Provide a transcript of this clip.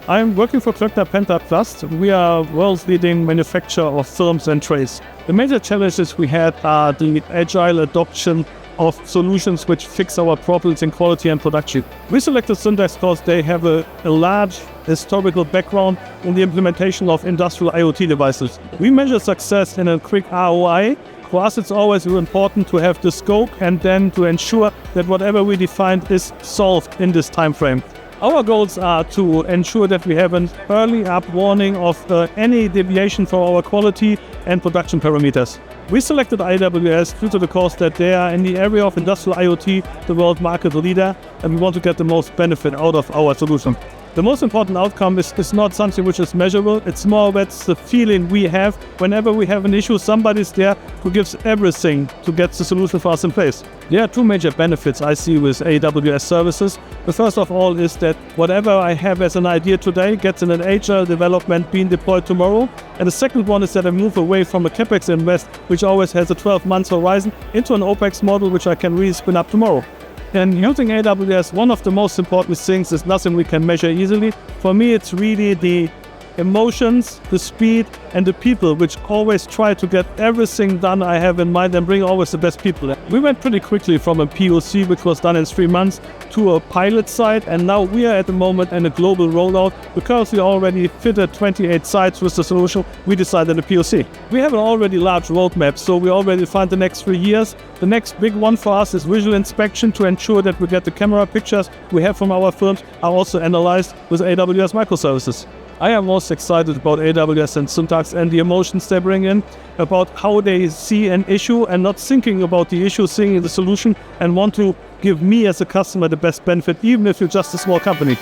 I'm working for Klöckner Pentaplast. We are world's leading manufacturer of films and trays. The major challenges we had are the agile adoption of solutions which fix our problems in quality and production. We selected Syntax because they have a large historical background in the implementation of industrial IoT devices. We measure success in a quick ROI. For us, it's always important to have the scope and then to ensure that whatever we defined is solved in this time frame. Our goals are to ensure that we have an early up warning of any deviation from our quality and production parameters. We selected AWS due to the cause that they are in the area of industrial IoT, the world market leader, and we want to get the most benefit out of our solution. The most important outcome is not something which is measurable, it's more that's the feeling we have. Whenever we have an issue, somebody's there who gives everything to get the solution for us in place. There are two major benefits I see with AWS services. The first of all is that whatever I have as an idea today gets in an agile development being deployed tomorrow. And the second one is that I move away from a CapEx invest, which always has a 12-month horizon, into an OpEx model which I can really spin up tomorrow. And using AWS, one of the most important things is nothing we can measure easily. For me, it's really the emotions, the speed, and the people, which always try to get everything done I have in mind and bring always the best people. We went pretty quickly from a POC, which was done in 3 months, to a pilot site, and now we are at the moment in a global rollout. Because we already fitted 28 sites with the solution, we decided a POC. We have an already large roadmap, so we already defined the next 3 years. The next big one for us is visual inspection to ensure that we get the camera pictures we have from our films are also analyzed with AWS microservices. I am most excited about AWS and Syntax and the emotions they bring in, about how they see an issue and not thinking about the issue, seeing the solution, and want to give me as a customer the best benefit, even if you're just a small company.